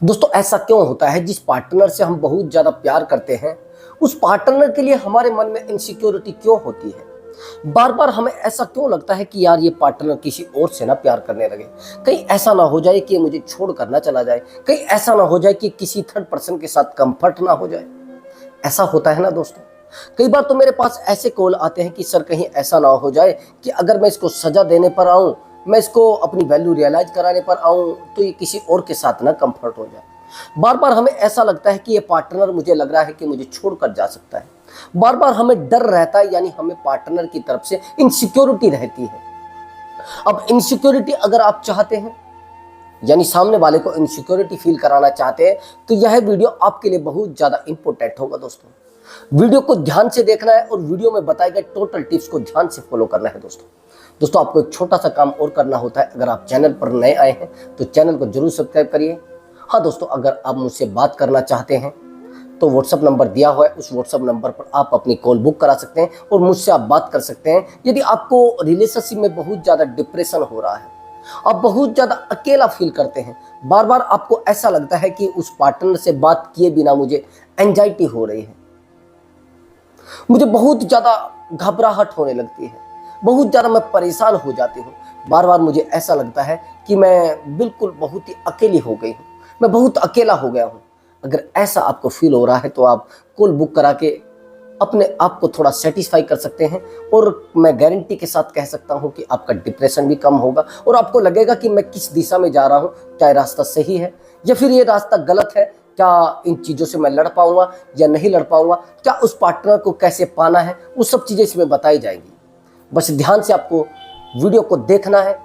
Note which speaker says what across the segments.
Speaker 1: दोस्तों ऐसा क्यों होता है जिस पार्टनर से हम बहुत ज़्यादा प्यार करते हैं उस पार्टनर के लिए हमारे मन में इनसिक्योरिटी क्यों होती है। बार बार हमें ऐसा क्यों लगता है कि यार ये पार्टनर किसी और से ना प्यार करने लगे, कहीं ऐसा ना हो जाए कि ये मुझे छोड़ कर ना चला जाए, कहीं ऐसा ना हो जाए कि किसी थर्ड पर्सन के साथ कंफर्ट ना हो जाए। ऐसा होता है ना दोस्तों। कई बार तो मेरे पास ऐसे कॉल आते हैं कि सर कहीं ऐसा ना हो जाए कि अगर मैं इसको सजा देने पर आऊं, मैं इसको अपनी वैल्यू रियलाइज कराने पर आऊं तो ये किसी और के साथ ना कंफर्ट हो जाए। बार बार हमें ऐसा लगता है कि ये पार्टनर मुझे लग रहा है कि मुझे छोड़कर जा सकता है। बार बार हमें डर रहता है, यानी हमें पार्टनर की तरफ से इनसिक्योरिटी रहती है। अब इनसिक्योरिटी अगर आप चाहते हैं, यानी सामने वाले को इनसिक्योरिटी फील कराना चाहते हैं, तो यह वीडियो आपके लिए बहुत ज्यादा इंपॉर्टेंट होगा दोस्तों। वीडियो को ध्यान से देखना है और वीडियो में बताए गए टोटल टिप्स को ध्यान से फॉलो करना है दोस्तों आपको एक छोटा सा काम और करना होता है। अगर आप चैनल पर नए आए हैं तो चैनल को जरूर सब्सक्राइब करिए। हाँ दोस्तों, अगर आप मुझसे बात करना चाहते हैं तो व्हाट्सअप नंबर दिया हुआ है, उस व्हाट्सअप नंबर पर आप अपनी कॉल बुक करा सकते हैं और मुझसे आप बात कर सकते हैं। यदि आपको रिलेशनशिप में बहुत ज़्यादा डिप्रेशन हो रहा है, आप बहुत ज़्यादा अकेला फील करते हैं, बार बार आपको ऐसा लगता है कि उस पार्टनर से बात किए बिना मुझे एंजाइटी हो रही है, मुझे बहुत ज़्यादा घबराहट होने लगती है, बहुत ज़्यादा मैं परेशान हो जाती हूँ, बार बार मुझे ऐसा लगता है कि मैं बिल्कुल बहुत ही अकेली हो गई हूँ, मैं बहुत अकेला हो गया हूँ। अगर ऐसा आपको फील हो रहा है तो आप कॉल बुक करा के अपने आप को थोड़ा सेटिस्फाई कर सकते हैं और मैं गारंटी के साथ कह सकता हूं कि आपका डिप्रेशन भी कम होगा और आपको लगेगा कि मैं किस दिशा में जा रहा हूं, क्या रास्ता सही है या फिर ये रास्ता गलत है, क्या इन चीज़ों से मैं लड़ पाऊंगा या नहीं लड़ पाऊंगा, क्या उस पार्टनर को कैसे पाना है, वो सब चीज़ें इसमें बताई जाएंगी। बस ध्यान से आपको वीडियो को देखना है।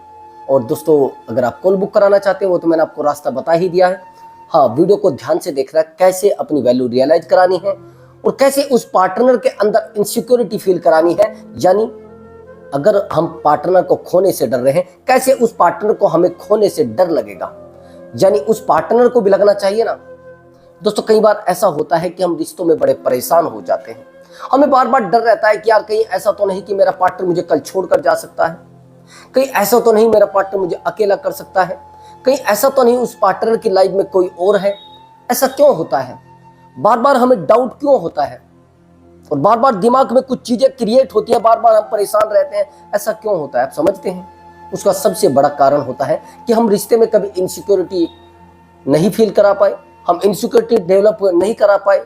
Speaker 1: और दोस्तों अगर आप कॉल बुक कराना चाहते हो तो मैंने आपको रास्ता बता ही दिया है। हाँ, वीडियो को ध्यान से देखना है, कैसे अपनी वैल्यू रियलाइज करानी है और कैसे उस पार्टनर के अंदर इनसिक्योरिटी फील करानी है। यानी अगर हम पार्टनर को खोने से डर रहे हैं, कैसे उस पार्टनर को हमें खोने से डर लगेगा, यानी उस पार्टनर को भी लगना चाहिए ना। दोस्तों कई बार ऐसा होता है कि हम रिश्तों में बड़े परेशान हो जाते हैं, हमें बार बार डर रहता है कि यार कहीं ऐसा तो नहीं कि मेरा पार्टनर मुझे कल छोड़कर जा सकता है, कहीं ऐसा तो नहीं मेरा पार्टनर मुझे अकेला कर सकता है, कहीं ऐसा तो नहीं उस पार्टनर की लाइफ में कोई और है। ऐसा क्यों होता है, बार बार हमें डाउट क्यों होता है और बार बार दिमाग में कुछ चीजें क्रिएट होती है, बार बार हम परेशान रहते हैं। ऐसा क्यों होता है आप समझते हैं? उसका सबसे बड़ा कारण होता है कि हम रिश्ते में कभी इनसिक्योरिटी नहीं फील करा पाए, हम इनसिक्योरिटी डेवलप नहीं करा पाए।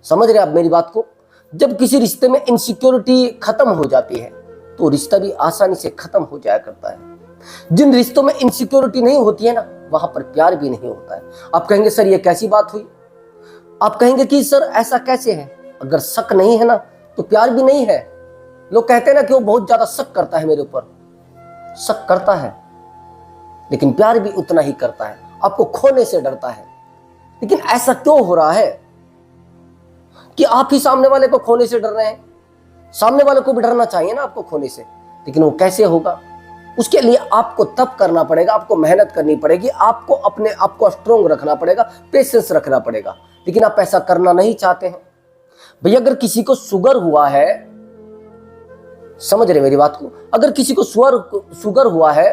Speaker 1: समझ रहे आप मेरी बात को? जब किसी रिश्ते में इनसिक्योरिटी खत्म हो जाती है तो रिश्ता भी आसानी से खत्म हो जाया करता है। जिन रिश्तों में इनसिक्योरिटी नहीं होती है ना, वहां पर प्यार भी नहीं होता है। आप कहेंगे सर ये कैसी बात हुई, आप कहेंगे कि सर ऐसा कैसे है। अगर शक नहीं है ना तो प्यार भी नहीं है। लोग कहते हैं ना कि वो बहुत ज्यादा शक करता है मेरे ऊपर, शक करता है लेकिन प्यार भी उतना ही करता है, आपको खोने से डरता है। लेकिन ऐसा क्यों हो रहा है कि आप ही सामने वाले को खोने से डर रहे हैं? सामने वाले को भी डरना चाहिए ना आपको खोने से, लेकिन वो कैसे होगा? उसके लिए आपको तप करना पड़ेगा, आपको मेहनत करनी पड़ेगी, आपको अपने आप को स्ट्रोंग रखना पड़ेगा, पेशेंस रखना पड़ेगा। लेकिन आप ऐसा करना नहीं चाहते हैं। भैया अगर किसी को शुगर हुआ है, समझ रहे मेरी बात को, अगर किसी को शुगर हुआ है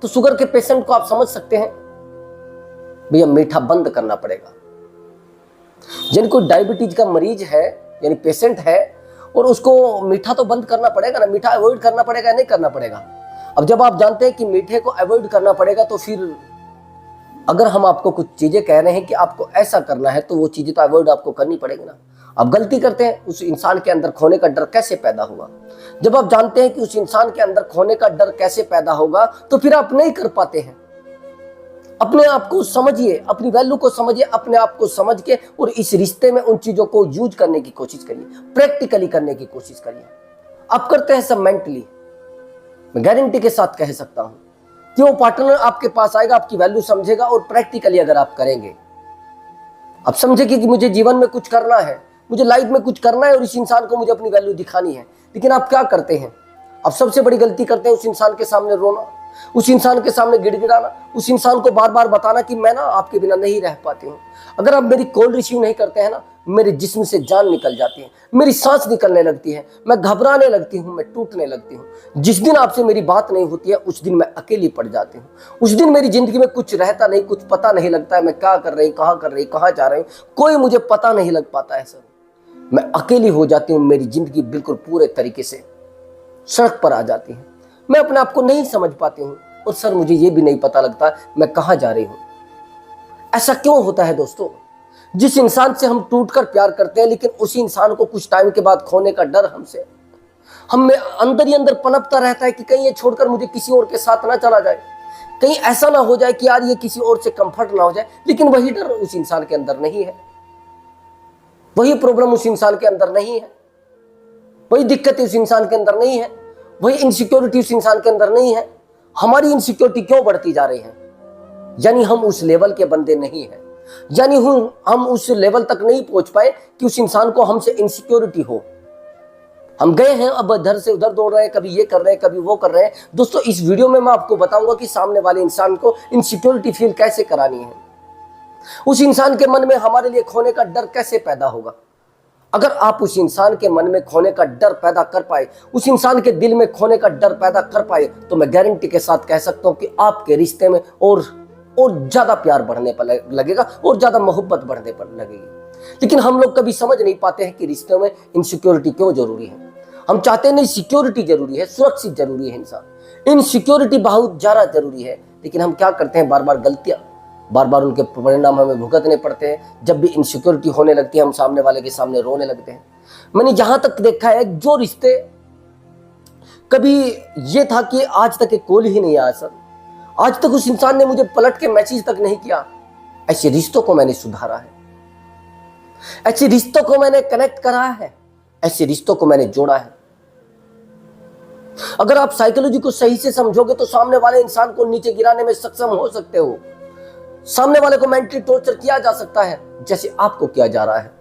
Speaker 1: तो शुगर के पेशेंट को आप समझ सकते हैं, भैया मीठा बंद करना पड़ेगा। यानी कोई डायबिटीज का मरीज है यानी पेशेंट है और उसको मीठा तो बंद करना पड़ेगा ना, मीठा अवॉइड करना पड़ेगा या नहीं करना पड़ेगा? अब जब आप जानते हैं कि मीठे को अवॉइड करना पड़ेगा तो फिर अगर हम आपको कुछ चीजें कह रहे हैं कि आपको ऐसा करना है तो वो चीजें तो अवॉइड आपको करनी पड़ेगी ना। आप गलती करते हैं, उस इंसान के अंदर खोने का डर कैसे पैदा होगा? जब आप जानते हैं कि उस इंसान के अंदर खोने का डर कैसे पैदा होगा तो फिर आप नहीं कर पाते हैं। अपने आप को समझिए, अपनी वैल्यू को समझिए, अपने आप को समझ के और इस रिश्ते में उन चीजों को यूज करने की कोशिश करिए, प्रैक्टिकली करने की कोशिश करिए। आप करते हैं सब मेंटली, मैं गारंटी के साथ कह सकता हूं कि वो पार्टनर आपके पास आएगा, आपकी वैल्यू समझेगा। और प्रैक्टिकली अगर आप करेंगे, आप समझेंगे कि मुझे जीवन में कुछ करना है, मुझे लाइफ में कुछ करना है और इस इंसान को मुझे अपनी वैल्यू दिखानी है। लेकिन आप क्या करते हैं? आप सबसे बड़ी गलती करते हैं उस इंसान के सामने रोना, उस इंसान के सामने गिड़गिड़ाना, उस इंसान को बार बार बताना कि मैं ना आपके बिना नहीं रह पाती हूँ। अगर आप मेरी कॉल रिसीव नहीं करते हैं ना, मेरे जिस्म से जान निकल जाती है, मेरी सांस निकलने लगती है, मैं घबराने लगती हूँ, मैं टूटने लगती हूँ। जिस दिन आपसे मेरी बात नहीं होती है उस दिन मैं अकेली पड़ जाती हूँ। उस दिन मेरी जिंदगी में कुछ रहता नहीं, कुछ पता नहीं लगता है, मैं क्या कर रही, कहाँ कर रही, कहाँ जा रही हूँ, कोई मुझे पता नहीं लग पाता है सर। मैं अकेली हो जाती हूँ, मेरी जिंदगी बिल्कुल पूरे तरीके से सड़क पर आ जाती है। मैं अपने आप को नहीं समझ पाती हूँ और सर मुझे ये भी नहीं पता लगता मैं कहाँ जा रही हूँ। ऐसा क्यों होता है दोस्तों? जिस इंसान से हम टूटकर प्यार करते हैं, लेकिन उसी इंसान को कुछ टाइम के बाद खोने का डर हम में अंदर ही अंदर पनपता रहता है कि कहीं ये छोड़कर मुझे किसी और के साथ ना चला जाए, कहीं ऐसा ना हो जाए कि यार ये किसी और से कंफर्ट ना हो जाए। लेकिन वही डर उस इंसान के अंदर नहीं है, वही प्रॉब्लम उस इंसान के अंदर नहीं है, वही दिक्कत उस इंसान के अंदर नहीं है, वही इनसिक्योरिटी उस इंसान के अंदर नहीं है। हमारी इनसिक्योरिटी क्यों बढ़ती जा रही है? यानी हम उस लेवल के बंदे नहीं हैं, यानी हम उस लेवल तक नहीं पहुंच पाए कि उस इंसान को हमसे इनसिक्योरिटी हो। हम गए हैं, अब इधर से उधर दौड़ रहे हैं, कभी ये कर रहे हैं, कभी वो कर रहे हैं। दोस्तों इस वीडियो में मैं आपको बताऊंगा कि सामने वाले इंसान को इनसिक्योरिटी फील कैसे करानी है, उस इंसान के मन में हमारे लिए खोने का डर कैसे पैदा होगा। अगर आप उस इंसान के मन में खोने का डर पैदा कर पाए, उस इंसान के दिल में खोने का डर पैदा कर पाए, तो मैं गारंटी के साथ कह सकता हूं कि आपके रिश्ते में और ज्यादा प्यार बढ़ने पर लगेगा और ज्यादा मोहब्बत बढ़ने पर लगेगी। लेकिन हम लोग कभी समझ नहीं पाते हैं कि रिश्ते में इनसिक्योरिटी क्यों जरूरी है। हम चाहते नहीं, सिक्योरिटी जरूरी है, सुरक्षित जरूरी है, इंसान इनसिक्योरिटी बहुत ज्यादा जरूरी है। लेकिन हम क्या करते हैं, बार बार गलतियां, बार बार उनके परिणाम हमें भुगतने पड़ते हैं। जब भी इनसिक्योरिटी होने लगती है हम सामने वाले के सामने रोने लगते हैं। मैंने यहां तक देखा है, जो रिश्ते कभी ये था कि आज तक एक कॉल ही नहीं आया सर, आज तक उस इंसान ने मुझे पलट के मैसेज तक नहीं किया, ऐसे रिश्तों को मैंने सुधारा है, ऐसे रिश्तों को मैंने कनेक्ट करा है, ऐसे रिश्तों को मैंने जोड़ा है। अगर आप साइकोलॉजी को सही से समझोगे तो सामने वाले इंसान को नीचे गिराने में सक्षम हो सकते हो। सामने वाले को मेंटली टॉर्चर किया जा सकता है जैसे आपको किया जा रहा है,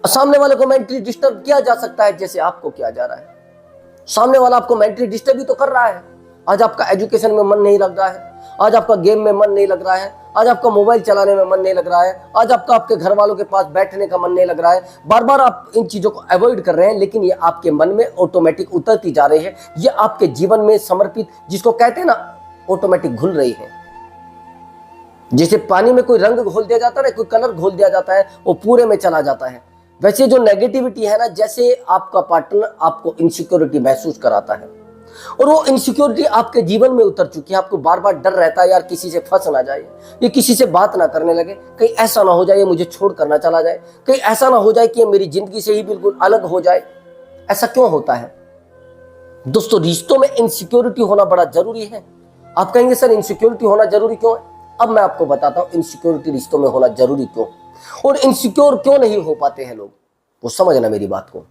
Speaker 1: सामने वाले को मेंटली डिस्टर्ब किया जा सकता है जैसे आपको किया जा रहा है। सामने वाला आपको मेंटली डिस्टर्ब भी तो कर रहा है। आज आपका एजुकेशन में मन नहीं लग रहा है, आज आपका गेम में मन नहीं लग रहा है, आज आपका मोबाइल चलाने में मन नहीं लग रहा है, आज आपका आपके घर वालों के पास बैठने का मन नहीं लग रहा है। बार बार आप इन चीजों को अवॉइड कर रहे हैं, लेकिन ये आपके मन में ऑटोमेटिक उतरती जा रही है। ये आपके जीवन में समर्पित, जिसको कहते हैं ना, ऑटोमेटिक घुल रही है। जैसे पानी में कोई रंग घोल दिया जाता है, कोई कलर घोल दिया जाता है, वो पूरे में चला जाता है। वैसे जो नेगेटिविटी है ना, जैसे आपका पार्टनर आपको इनसिक्योरिटी महसूस कराता है और वो इनसिक्योरिटी आपके जीवन में उतर चुकी है, आपको बार बार डर रहता है यार किसी से फंस ना जाए, ये किसी से बात ना करने लगे, कहीं ऐसा ना हो जाए ये मुझे छोड़ कर ना चला जाए, कहीं ऐसा ना हो जाए कि ये मेरी जिंदगी से ही बिल्कुल अलग हो जाए। ऐसा क्यों होता है दोस्तों? रिश्तों में इनसिक्योरिटी होना बड़ा जरूरी है। आप कहेंगे सर इनसिक्योरिटी होना जरूरी क्यों है? अब मैं आपको बताता हूं इनसिक्योरिटी रिश्तों में होना जरूरी क्यों और इनसिक्योर क्यों नहीं हो पाते हैं लोग, वो समझना मेरी बात को।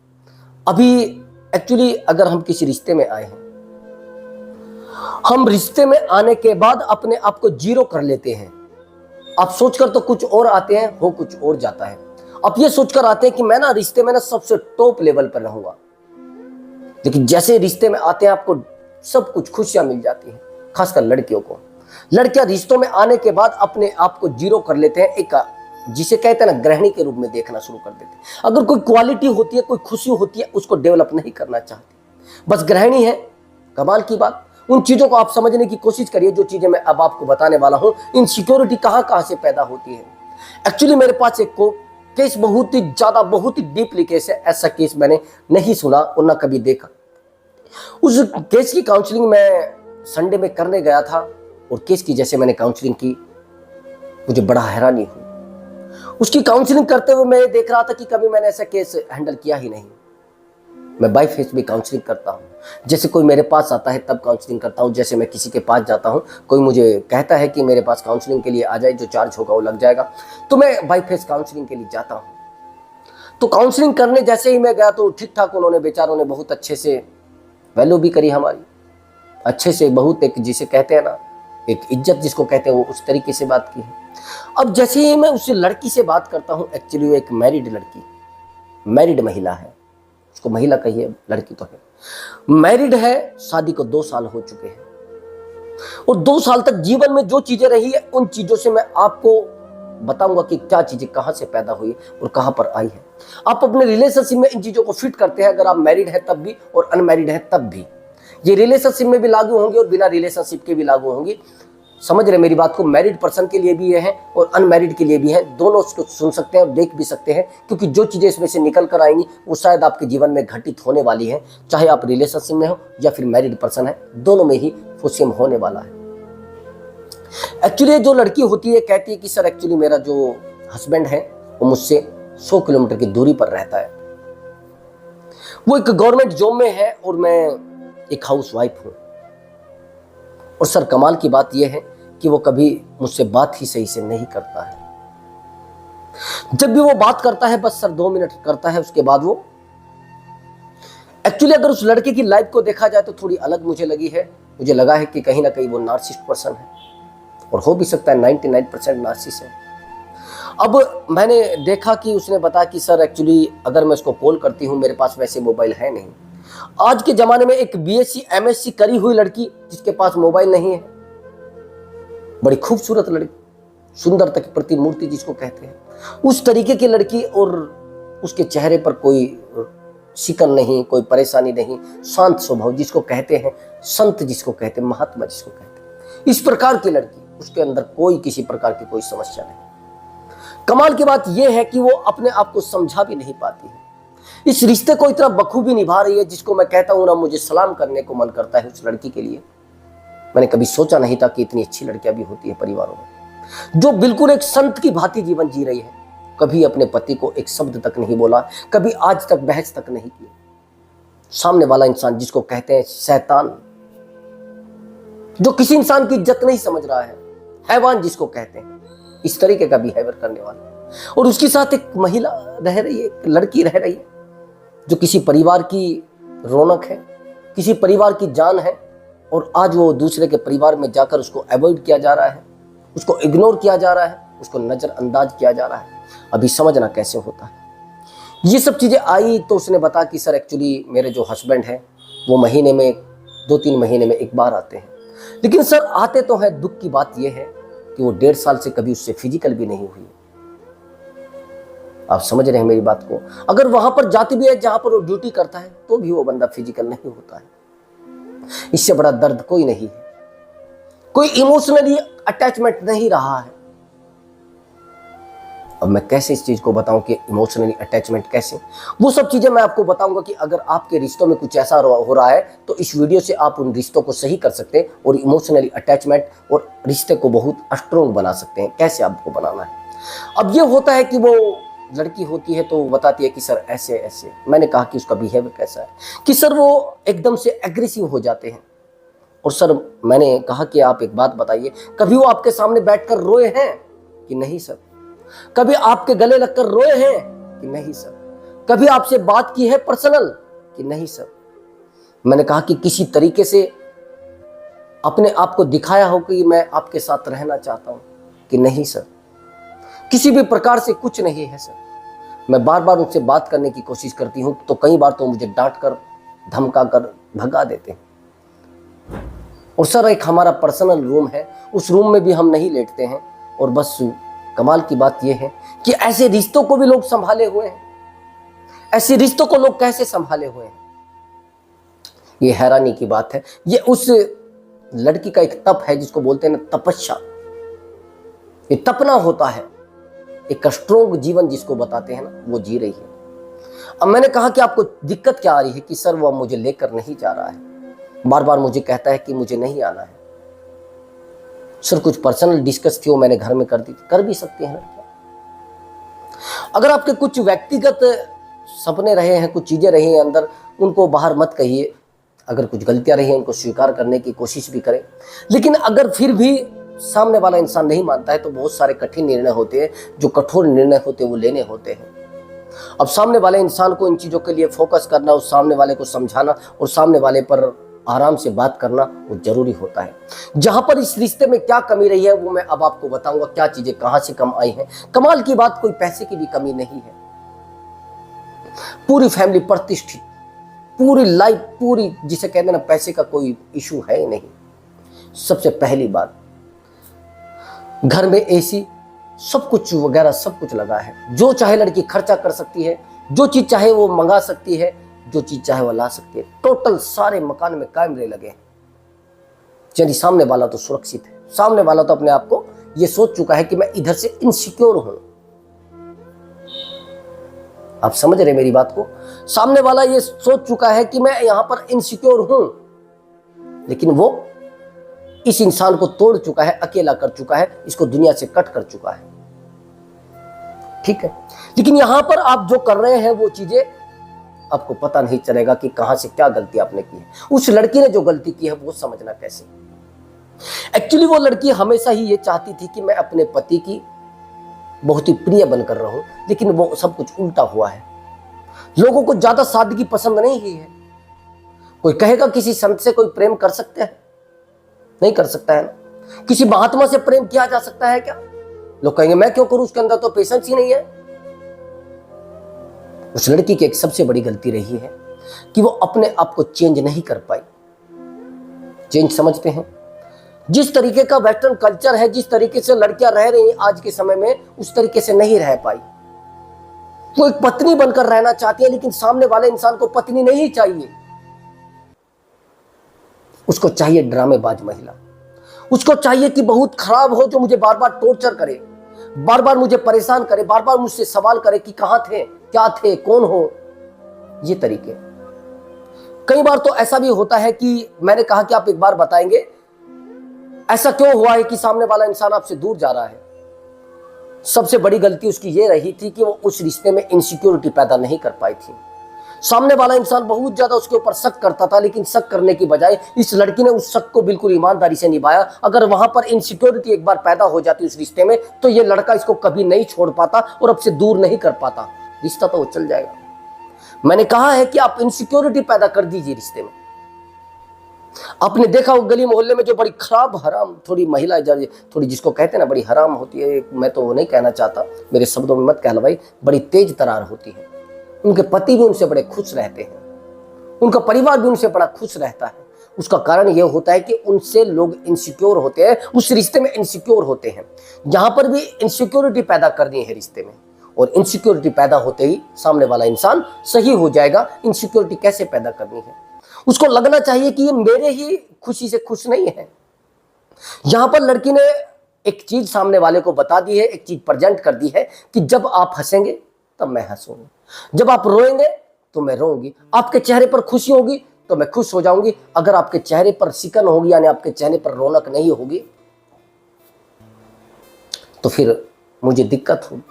Speaker 1: अभी एक्चुअली अगर हम किसी रिश्ते में आए हैं, हम रिश्ते में आने के बाद अपने आप को जीरो कर लेते हैं। आप सोचकर तो कुछ और आते हैं, हो कुछ और जाता है। आप ये सोचकर आते हैं कि मैं ना रिश्ते में ना सबसे टॉप लेवल पर रहूंगा, लेकिन जैसे रिश्ते में आते हैं आपको सब कुछ खुशियां मिल जाती हैं। खासकर लड़कियों को, लड़कियां रिश्तों में आने के बाद अपने आप को जीरो कर लेते हैं, एक जिसे कहते हैं ना गृहिणी के रूप में देखना शुरू कर देते हैं। अगर कोई क्वालिटी होती है, कोई खुशी होती है, उसको डेवलप नहीं करना चाहती, बस गृहिणी है। कमाल की बात, उन चीजों को आप समझने की कोशिश करिए जो चीजें मैं अब आपको बताने वाला हूं। इनसिक्योरिटी कहां से पैदा होती है। एक्चुअली मेरे पास एक केस बहुत ही डीपली केस है। ऐसा केस मैंने नहीं सुना और ना कभी देखा। उस केस की काउंसलिंग मैं संडे में करने गया था और केस की जैसे मैंने काउंसलिंग की, मुझे बड़ा हैरानी हुई। उसकी काउंसलिंग करते हुए मैं देख रहा था कि कभी मैंने ऐसा केस हैंडल किया ही नहीं। मैं बाय फेस भी काउंसलिंग करता हूँ, जैसे कोई मेरे पास आता है तब काउंसलिंग करता हूँ, जैसे मैं किसी के पास जाता हूँ, कोई मुझे कहता है कि मेरे पास काउंसलिंग के लिए आ जाए, जो चार्ज होगा वो लग जाएगा, तो मैं बाय फेस काउंसलिंग के लिए जाता हूँ। तो काउंसलिंग करने जैसे ही मैं गया तो ठीक ठाक उन्होंने, बेचारों ने बहुत अच्छे से वैल्यू भी करी हमारी, अच्छे से, बहुत एक जिसे कहते हैं ना एक इज्जत जिसको कहते हैं, वो उस तरीके से बात की है। अब जैसे ही मैं उस लड़की से बात करता हूँ, एक्चुअली वो एक मैरिड लड़की, मैरिड महिला है, उसको महिला कहिए, लड़की तो है, मैरिड है, शादी को 2 साल हो चुके हैं। और 2 साल तक जीवन में जो चीजें रही है उन चीजों से मैं आपको बताऊंगा कि क्या चीजें कहां से पैदा हुई और कहां पर आई है। आप अपने रिलेशनशिप में इन चीजों को फिट करते हैं, अगर आप मैरिड है तब भी और अनमैरिड है तब भी। ये रिलेशनशिप में भी लागू होंगी और बिना रिलेशनशिप के भी लागू होंगी। समझ रहे मेरी बात को? मैरिड पर्सन के लिए भी ये है और अनमैरिड के लिए भी है, दोनों उसको सुन सकते हैं और देख भी सकते हैं, क्योंकि जो चीजें इसमें से निकल कर आएंगी वो शायद आपके जीवन में घटित होने वाली है, चाहे आप रिलेशनशिप में हो या फिर मैरिड पर्सन है, दोनों में ही वो सेम होने वाला है। एक्चुअली जो लड़की होती है कहती है कि सर एक्चुअली मेरा जो हस्बैंड है वो मुझसे 100 किलोमीटर की दूरी पर रहता है, वो एक गवर्नमेंट जॉब में है और मैं एक हाउस वाइफ हूं, और सर कमाल की बात यह है कि वो कभी मुझसे बात ही सही से नहीं करता है। जब भी वो बात करता है बस सर 2 मिनट करता है, उसके बाद वो एक्चुअली अगर उस लड़के की लाइफ को देखा जाए तो थोड़ी अलग मुझे लगी है। मुझे लगा है कि कहीं ना कहीं वो नार्सिसिस्ट पर्सन है, और हो भी सकता है 99% नार्सिसिस्ट है। अब मैंने देखा कि उसने बताया कि सर एक्चुअली अगर मैं उसको कॉल करती हूँ मेरे पास वैसे मोबाइल है नहीं। आज के जमाने में एक बीएससी एमएससी करी हुई लड़की जिसके पास मोबाइल नहीं है, बड़ी खूबसूरत लड़की, सुंदरता की प्रतिमूर्ति जिसको कहते हैं, उस तरीके की लड़की, और उसके चेहरे पर कोई शिकन नहीं, कोई परेशानी नहीं, शांत स्वभाव जिसको कहते हैं, संत जिसको कहते हैं, महात्मा जिसको कहते हैं, इस प्रकार की लड़की, उसके अंदर कोई किसी प्रकार की कोई समस्या नहीं। कमाल की बात यह है कि वो अपने आप को समझा भी नहीं पाती है, इस रिश्ते को इतना बखूबी निभा रही है जिसको मैं कहता हूं ना, मुझे सलाम करने को मन करता है उस लड़की के लिए। मैंने कभी सोचा नहीं था कि इतनी अच्छी लड़कियां भी होती है परिवारों में, जो बिल्कुल एक संत की भांति जीवन जी रही है, कभी अपने पति को एक शब्द तक नहीं बोला, कभी आज तक बहस तक नहीं की। सामने वाला इंसान जिसको कहते हैं शैतान, जो किसी इंसान की इज्जत नहीं समझ रहा है, हैवान जिसको कहते हैं, इस तरीके का बिहेवियर करने वाला, और उसके साथ एक महिला रह रही है, एक लड़की रह रही है जो किसी परिवार की रौनक है, किसी परिवार की जान है, और आज वो दूसरे के परिवार में जाकर उसको अवॉइड किया जा रहा है, उसको इग्नोर किया जा रहा है, उसको नजरअंदाज किया जा रहा है। अभी समझना कैसे होता है। ये सब चीजें आई तो उसने बताया कि सर एक्चुअली मेरे जो हस्बैंड हैं वो महीने में 2-3 महीने में एक बार आते हैं, लेकिन सर आते तो हैं, दुख की बात यह है कि वो 1.5 साल से कभी उससे फिजिकल भी नहीं हुई। आप समझ रहे हैं मेरी बात को? अगर वहां पर जाती भी है जहां पर वो ड्यूटी करता है तो भी वो बंदा फिजिकल नहीं होता है। इससे बड़ा दर्द कोई नहीं है, कोई इमोशनली अटैचमेंट नहीं रहा है। अब मैं कैसे इस चीज को बताऊं कि इमोशनली अटैचमेंट कैसे, वो सब चीजें मैं आपको बताऊंगा कि अगर आपके रिश्तों में कुछ ऐसा हो रहा है तो इस वीडियो से आप उन रिश्तों को सही कर सकते हैं और इमोशनली अटैचमेंट और रिश्ते को बहुत स्ट्रॉन्ग बना सकते हैं। कैसे आपको बनाना है। अब ये होता है कि वो लड़की होती है तो वो बताती है कि सर ऐसे ऐसे। मैंने कहा कि उसका बिहेवियर कैसा है, कि सर वो एकदम से एग्रेसिव हो जाते हैं। और सर मैंने कहा कि आप एक बात बताइए, कभी वो आपके सामने बैठकर रोए हैं कि नहीं सर? कभी आपके गले लगकर रोए हैं कि नहीं सर? कभी आपसे बात की है पर्सनल कि नहीं सर? मैंने कहा कि किसी तरीके से अपने आप को दिखाया हो कि मैं आपके साथ रहना चाहता हूं कि नहीं सर? किसी भी प्रकार से कुछ नहीं है सर। मैं बार बार उनसे बात करने की कोशिश करती हूं तो कई बार तो मुझे डांट कर धमका कर भगा देते हैं। और सर एक हमारा पर्सनल रूम है, उस रूम में भी हम नहीं लेटते हैं। और बस कमाल की बात यह है कि ऐसे रिश्तों को भी लोग संभाले हुए हैं। ऐसे रिश्तों को लोग कैसे संभाले हुए हैं, ये हैरानी की बात है। ये उस लड़की का एक तप है जिसको बोलते हैं ना तपस्या। ये तपना होता है, एक स्ट्रोंग जीवन जिसको बताते हैं ना, वो जी रही है। अब मैंने कहा कि आपको दिक्कत क्या आ रही है, कि सर वो मुझे लेकर नहीं जा रहा है, बार बार मुझे कहता है कि मुझे नहीं आना है। सर कुछ पर्सनल डिस्कस थी वो मैंने घर में कर दी थी। कर भी सकते हैं लड़कियां। अगर आपके कुछ व्यक्तिगत सपने रहे हैं, कुछ चीजें रही हैं अंदर, उनको बाहर मत कहिए। अगर कुछ गलतियां रही हैं उनको स्वीकार करने की कोशिश भी करें। लेकिन अगर फिर भी सामने वाला इंसान नहीं मानता है तो बहुत सारे कठिन निर्णय होते हैं, जो कठोर निर्णय होते हैं वो लेने होते हैं। अब सामने वाले इंसान को इन चीजों के लिए फोकस करना, उस सामने वाले को समझाना और सामने वाले पर आराम से बात करना वो जरूरी होता है। जहां पर इस रिश्ते में क्या कमी रही है वो मैं अब आपको बताऊंगा, क्या चीजें कहां से कम आई हैं। कमाल की बात, कोई पैसे की भी कमी नहीं है। पूरी फैमिली प्रतिष्ठित, पूरी लाइफ पूरी, जिसे कहते हैं ना पैसे का कोई इशू है ही नहीं। सबसे पहली बात, घर में एसी, सब कुछ वगैरह सब कुछ लगा है, जो चाहे लड़की खर्चा कर सकती है, जो चीज चाहे वो मंगा सकती है, जो चीज चाहे वो ला सकती है। टोटल सारे मकान में कैमरे लगे हैं। चलिए, सामने वाला तो सुरक्षित है, सामने वाला तो अपने आप को ये सोच चुका है कि मैं इधर से इनसिक्योर हूं। आप समझ रहे मेरी बात को? सामने वाला ये सोच चुका है कि मैं यहां पर इनसिक्योर हूं, लेकिन वो इस इंसान को तोड़ चुका है, अकेला कर चुका है, इसको दुनिया से कट कर चुका है। ठीक है, लेकिन यहां पर आप जो कर रहे हैं वो चीजें आपको पता नहीं चलेगा कि कहां से क्या गलती आपने की है। उस लड़की ने जो गलती की है वो समझना कैसे। एक्चुअली वो लड़की हमेशा ही ये चाहती थी कि मैं अपने पति की बहुत ही प्रिय बनकर रहूं, लेकिन वो सब कुछ उल्टा हुआ है। लोगों को ज्यादा सादगी पसंद नहीं ही है। कोई कहेगा किसी संत से कोई प्रेम कर सकते हैं? नहीं कर सकता है ना। किसी महात्मा से प्रेम किया जा सकता है क्या? लोग कहेंगे मैं क्यों करूं, उसके अंदर तो पेशेंस ही नहीं है। उस लड़की की एक सबसे बड़ी गलती रही है कि वो अपने आप को चेंज नहीं कर पाई। चेंज समझते हैं? जिस तरीके का वेस्टर्न कल्चर है, जिस तरीके से लड़कियां रह रही हैं आज के समय में, उस तरीके से नहीं रह पाई। वो एक पत्नी बनकर रहना चाहती है, लेकिन सामने वाले इंसान को पत्नी नहीं चाहिए। उसको चाहिए ड्रामेबाज महिला। उसको चाहिए कि बहुत खराब हो, जो मुझे बार बार टॉर्चर करे, बार बार मुझे परेशान करे, बार बार मुझसे सवाल करे कि कहां थे, क्या थे, कौन हो। ये तरीके कई बार तो ऐसा भी होता है कि मैंने कहा कि आप एक बार बताएंगे ऐसा क्यों हुआ है कि सामने वाला इंसान आपसे दूर जा रहा है। सबसे बड़ी गलती उसकी ये रही थी कि वो उस रिश्ते में इनसिक्योरिटी पैदा नहीं कर पाई थी। सामने वाला इंसान बहुत ज्यादा उसके ऊपर शक करता था, लेकिन शक करने की बजाय इस लड़की ने उस शक को बिल्कुल ईमानदारी से निभाया। अगर वहां पर इनसिक्योरिटी एक बार पैदा हो जाती उस रिश्ते में, तो ये लड़का इसको कभी नहीं छोड़ पाता और अब से दूर नहीं कर पाता। रिश्ता तो वो चल जाएगा। मैंने कहा है कि आप इनसिक्योरिटी पैदा कर दीजिए रिश्ते में। आपने देखा वो गली मोहल्ले में जो बड़ी खराब हराम थोड़ी महिला, थोड़ी जिसको कहते हैं ना बड़ी हराम होती है, मैं तो वो नहीं कहना चाहता, मेरे शब्दों में मत कहलवाई, बड़ी तेज तरार होती है। उनके पति भी उनसे बड़े खुश रहते हैं, उनका परिवार भी उनसे बड़ा खुश रहता है। उसका कारण यह होता है कि उनसे लोग इनसिक्योर होते हैं, उस रिश्ते में इनसिक्योर होते हैं। जहां पर भी इनसिक्योरिटी पैदा करनी है रिश्ते में, और इनसिक्योरिटी पैदा होते ही सामने वाला इंसान सही हो जाएगा। इनसिक्योरिटी कैसे पैदा करनी है? उसको लगना चाहिए कि ये मेरे ही खुशी से खुश नहीं है। यहां पर लड़की ने एक चीज सामने वाले को बता दी है, एक चीज प्रेजेंट कर दी है कि जब आप हंसेंगे तब मैं हंसूंगी, जब आप रोएंगे तो मैं रोऊंगी, आपके चेहरे पर खुशी होगी तो मैं खुश हो जाऊंगी। अगर आपके चेहरे पर सिकन होगी, यानी आपके चेहरे पर रौनक नहीं होगी, तो फिर मुझे दिक्कत होगी।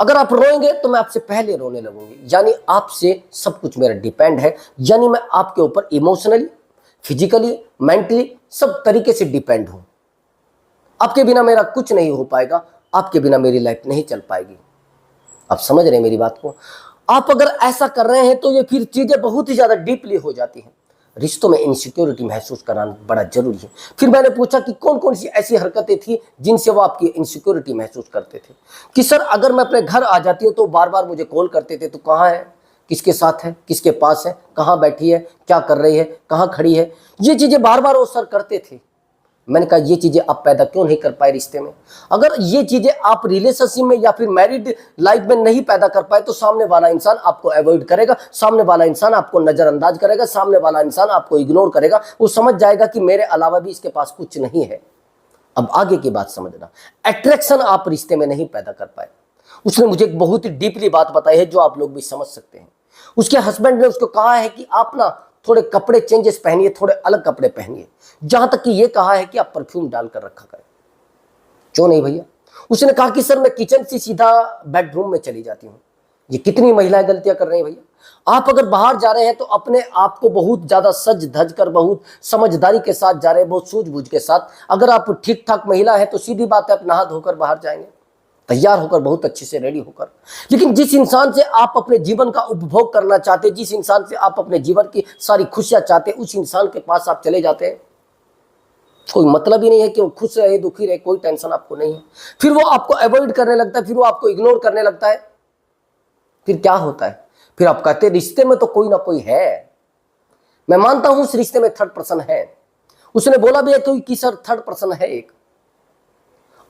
Speaker 1: अगर आप रोएंगे तो मैं आपसे पहले रोने लगूंगी, यानी आपसे सब कुछ मेरा डिपेंड है, यानी मैं आपके ऊपर इमोशनली, फिजिकली, मेंटली सब तरीके से डिपेंड हूं। आपके बिना मेरा कुछ नहीं हो पाएगा, आपके बिना मेरी लाइफ नहीं चल पाएगी। आप समझ रहे हैं मेरी बात को? आप अगर ऐसा कर रहे हैं तो ये फिर चीजें बहुत ही ज्यादा डीपली हो जाती हैं। रिश्तों में इनसिक्योरिटी महसूस कराना बड़ा जरूरी है। फिर मैंने पूछा कि कौन कौन सी ऐसी हरकतें थी जिनसे वो आपकी इनसिक्योरिटी महसूस करते थे। कि सर अगर मैं अपने घर आ जाती हूँ तो बार बार मुझे कॉल करते थे, तो कहाँ है, किसके साथ है, किसके पास है, कहाँ बैठी है, क्या कर रही है, कहाँ खड़ी है, ये चीजें बार बार वो सर करते थे। मैंने कहा ये चीजें आप पैदा क्यों नहीं कर पाए रिश्ते में? अगर ये चीजें आप रिलेशनशिप में या फिर मैरिड लाइफ में नहीं पैदा कर पाए तो सामने वाला इंसान आपको अवॉइड करेगा, सामने वाला इंसान आपको नजरअंदाज करेगा, सामने वाला इंसान आपको इग्नोर करेगा। वो समझ जाएगा कि मेरे अलावा भी इसके पास कुछ नहीं है। अब आगे की बात समझना, अट्रैक्शन आप रिश्ते में नहीं पैदा कर पाए। उसने मुझे एक बहुत ही डीपली बात बताई है जो आप लोग भी समझ सकते हैं। उसके हस्बैंड ने उसको कहा है कि आप ना थोड़े कपड़े चेंजेस पहनिए, थोड़े अलग कपड़े पहनिए। जहां तक कि ये कहा है कि आप परफ्यूम डालकर रखा करें। क्यों नहीं भैया? उसने कहा कि सर मैं किचन से सीधा बेडरूम में चली जाती हूँ। ये कितनी महिलाएं गलतियां कर रही हैं भैया। आप अगर बाहर जा रहे हैं तो अपने आप को बहुत ज्यादा सज धज कर, बहुत समझदारी के साथ जा रहे हैं, बहुत सूझबूझ के साथ। अगर आप ठीक ठाक महिला है तो सीधी बात है आप नहा धोकर बाहर जाएंगे, तैयार होकर, बहुत अच्छे से रेडी होकर। लेकिन जिस इंसान से आप अपने जीवन का उपभोग करना चाहते, जिस इंसान से आप अपने जीवन की सारी खुशियां चाहते, उस इंसान के पास आप चले जाते हैं। कोई मतलब ही नहीं है कि वो खुश रहे, दुखी रहे, कोई टेंशन आपको नहीं है। फिर वो आपको अवॉइड करने लगता है, फिर वो आपको इग्नोर करने लगता है। फिर क्या होता है? फिर आप कहते हैं रिश्ते में तो कोई ना कोई है। मैं मानता हूं उस रिश्ते में थर्ड पर्सन है, उसने बोला भी है कि सर थर्ड पर्सन है एक।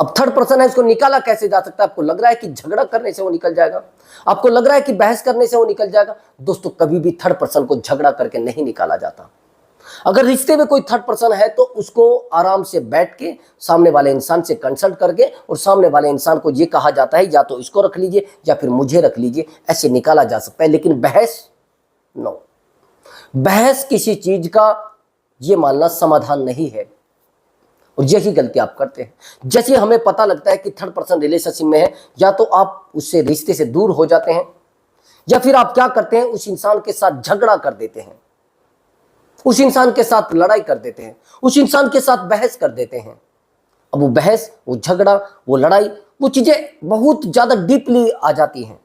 Speaker 1: अब थर्ड पर्सन है, इसको निकाला कैसे जा सकता है? आपको लग रहा है कि झगड़ा करने से वो निकल जाएगा, आपको लग रहा है कि बहस करने से वो निकल जाएगा। दोस्तों, कभी भी थर्ड पर्सन को झगड़ा करके नहीं निकाला जाता। अगर रिश्ते में कोई थर्ड पर्सन है तो उसको आराम से बैठ के सामने वाले इंसान से कंसल्ट करके और सामने वाले इंसान को ये कहा जाता है या तो इसको रख लीजिए या फिर मुझे रख लीजिए, ऐसे निकाला जा सकता है। लेकिन बहस, नो, बहस किसी चीज का ये मानना समाधान नहीं है, और यही गलती आप करते हैं। जैसे हमें पता लगता है कि थर्ड पर्सन रिलेशनशिप में है, या तो आप उससे रिश्ते से दूर हो जाते हैं या फिर आप क्या करते हैं, उस इंसान के साथ झगड़ा कर देते हैं, उस इंसान के साथ लड़ाई कर देते हैं, उस इंसान के साथ बहस कर देते हैं। अब वो बहस, वो झगड़ा, वो लड़ाई, वो चीजें बहुत ज्यादा डीपली आ जाती हैं,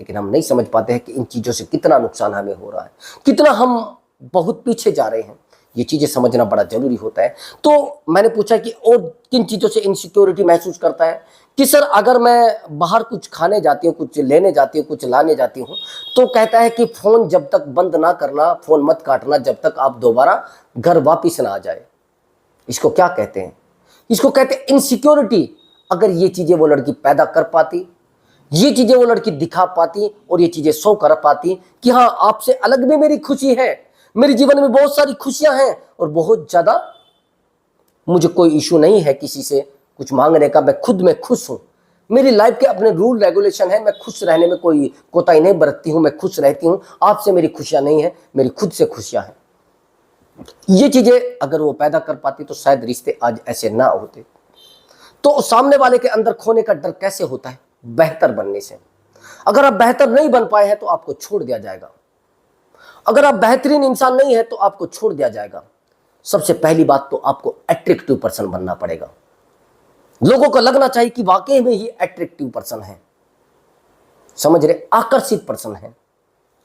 Speaker 1: लेकिन हम नहीं समझ पाते हैं कि इन चीजों से कितना नुकसान हमें हो रहा है, कितना हम बहुत पीछे जा रहे हैं। ये चीजें समझना बड़ा जरूरी होता है। तो मैंने पूछा कि और किन चीजों से इनसिक्योरिटी महसूस करता है, कि सर अगर मैं बाहर कुछ खाने जाती हूँ, कुछ लेने जाती हूँ, कुछ लाने जाती हूँ, तो कहता है कि फोन जब तक बंद ना करना, फोन मत काटना जब तक आप दोबारा घर वापिस ना आ जाए। इसको क्या कहते हैं? इसको कहते हैं इनसिक्योरिटी। अगर ये चीजें वो लड़की पैदा कर पाती, ये चीजें वो लड़की दिखा पाती और ये चीजें शो कर पाती कि हाँ, आपसे अलग भी मेरी खुशी है, मेरे जीवन में बहुत सारी खुशियां हैं और बहुत ज्यादा मुझे कोई इशू नहीं है किसी से कुछ मांगने का, मैं खुद में खुश हूं, मेरी लाइफ के अपने रूल रेगुलेशन है, मैं खुश रहने में कोई कोताही नहीं बरतती हूं, मैं खुश रहती हूं, आपसे मेरी खुशियां नहीं है, मेरी खुद से खुशियां हैं। ये चीजें अगर वो पैदा कर पाती तो शायद रिश्ते आज ऐसे ना होते। तो सामने वाले के अंदर खोने का डर कैसे होता है? बेहतर बनने से। अगर आप बेहतर नहीं बन पाए हैं तो आपको छोड़ दिया जाएगा। अगर आप बेहतरीन इंसान नहीं है तो आपको छोड़ दिया जाएगा। सबसे पहली बात तो आपको अट्रैक्टिव पर्सन बनना पड़ेगा। लोगों को लगना चाहिए कि वाकई में ही अट्रैक्टिव पर्सन है, समझ रहे, आकर्षित पर्सन है।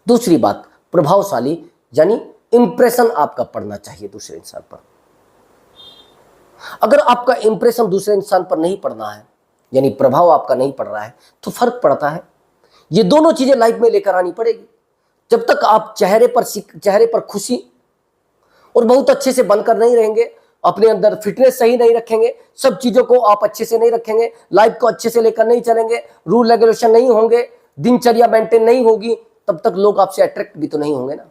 Speaker 1: दूसरी बात, प्रभावशाली, यानी इंप्रेशन आपका पड़ना चाहिए दूसरे इंसान पर। अगर आपका इंप्रेशन दूसरे इंसान पर नहीं पड़ना है, यानी प्रभाव आपका नहीं पड़ रहा है, तो फर्क पड़ता है। ये दोनों चीजें लाइफ में लेकर आनी पड़ेगी। जब तक आप चेहरे पर खुशी और बहुत अच्छे से बनकर नहीं रहेंगे, अपने अंदर फिटनेस सही नहीं रखेंगे, सब चीजों को आप अच्छे से नहीं रखेंगे, लाइफ को अच्छे से लेकर नहीं चलेंगे, रूल रेगुलेशन नहीं होंगे, दिनचर्या मेंटेन नहीं होगी, तब तक लोग आपसे अट्रैक्ट भी तो नहीं होंगे ना।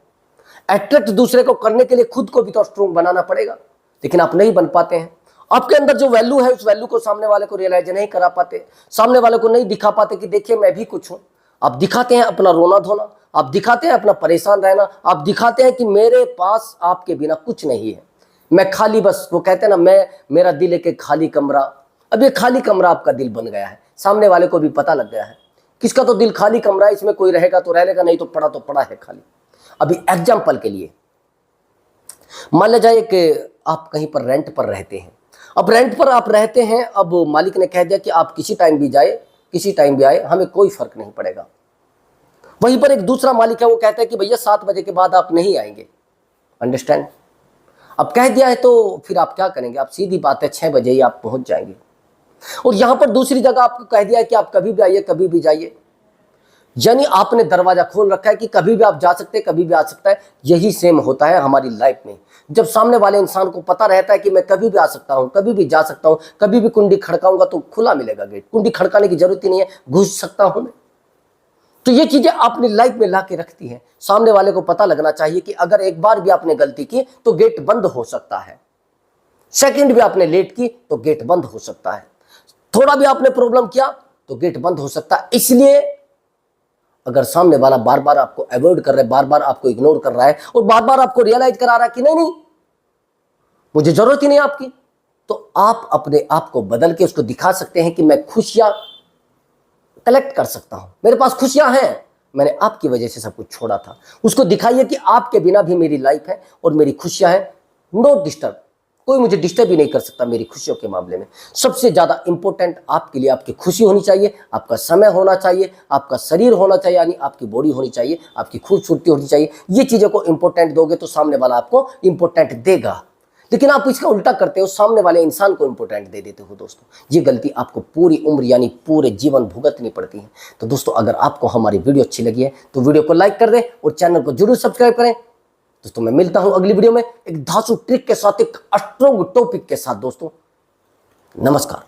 Speaker 1: अट्रैक्ट दूसरे को करने के लिए खुद को भी तो स्ट्रॉन्ग बनाना पड़ेगा, लेकिन आप नहीं बन पाते हैं। आपके अंदर जो वैल्यू है उस वैल्यू को सामने वाले को रियलाइज नहीं करा पाते, सामने वाले को नहीं दिखा पाते कि देखिए मैं भी कुछ हूं। आप दिखाते हैं अपना रोना धोना, आप दिखाते हैं अपना परेशान रहना, आप दिखाते हैं कि मेरे पास आपके बिना कुछ नहीं है, मैं खाली, बस वो कहते हैं ना, मेरा दिल एक खाली कमरा। अब ये खाली कमरा आपका दिल बन गया है, सामने वाले को भी पता लग गया है किसका तो दिल खाली कमरा है, इसमें कोई रहेगा तो रह लेगा, नहीं तो पड़ा है खाली। अभी एग्जाम्पल के लिए मान लिया जाए कि आप कहीं पर रेंट पर रहते हैं। अब रेंट पर आप रहते हैं, अब मालिक ने कह दिया कि आप किसी टाइम भी जाए, किसी टाइम भी आए, हमें कोई फर्क नहीं पड़ेगा। वहीं पर एक दूसरा मालिक है, वो कहता है कि भैया 7 बजे के बाद आप नहीं आएंगे। अंडरस्टैंड? अब कह दिया है तो फिर आप क्या करेंगे? आप सीधी बात है 6 बजे ही आप पहुंच जाएंगे। और यहां पर दूसरी जगह आपको कह दिया है कि आप कभी भी आइए, कभी भी जाइए, यानी आपने दरवाजा खोल रखा है कि कभी भी आप जा सकते हैं, कभी भी आ सकता है। यही सेम होता है हमारी लाइफ में। जब सामने वाले इंसान को पता रहता है कि मैं कभी भी आ सकता हूं, कभी भी जा सकता हूं, कभी भी कुंडी खड़काऊंगा तो खुला मिलेगा गेट, कुंडी खड़काने की जरूरत ही नहीं है, घुस सकता हूं मैं। तो ये चीजें आपने लाइफ में ला के रखती हैं। सामने वाले को पता लगना चाहिए कि अगर एक बार भी आपने गलती की तो गेट बंद हो सकता है, सेकंड भी आपने लेट की तो गेट बंद हो सकता है, थोड़ा भी आपने प्रॉब्लम किया तो गेट बंद हो सकता है। इसलिए अगर सामने वाला बार बार आपको अवॉइड कर रहा है, बार बार आपको इग्नोर कर रहा है और बार बार आपको रियलाइज करा रहा है कि नहीं मुझे जरूरत ही नहीं आपकी, तो आप अपने आप को बदल के उसको दिखा सकते हैं कि मैं खुशियां कलेक्ट कर सकता हूं, मेरे पास खुशियां हैं, मैंने आपकी वजह से सब कुछ छोड़ा था। उसको दिखाइए कि आपके बिना भी मेरी लाइफ है और मेरी खुशियां हैं, नो डिस्टर्ब, कोई मुझे डिस्टर्ब ही नहीं कर सकता मेरी खुशियों के मामले में। सबसे ज्यादा इंपॉर्टेंट आपके लिए आपकी खुशी होनी चाहिए, आपका समय होना चाहिए, आपका शरीर होना चाहिए, यानी आपकी बॉडी होनी चाहिए, आपकी खूबसूरती होनी चाहिए। ये चीजों को इंपॉर्टेंट दोगे तो सामने वाला आपको इंपॉर्टेंट देगा। लेकिन आप इसका उल्टा करते हो, सामने वाले इंसान को इंपॉर्टेंट दे देते हो। दोस्तों, ये गलती आपको पूरी उम्र यानी पूरे जीवन भुगतनी पड़ती है। तो दोस्तों, अगर आपको हमारी वीडियो अच्छी लगी है तो वीडियो को लाइक कर दें और चैनल को जरूर सब्सक्राइब करें। दोस्तों मैं मिलता हूं अगली वीडियो में एक धांसू ट्रिक के साथ, एक स्ट्रॉन्ग टॉपिक के साथ। दोस्तों नमस्कार।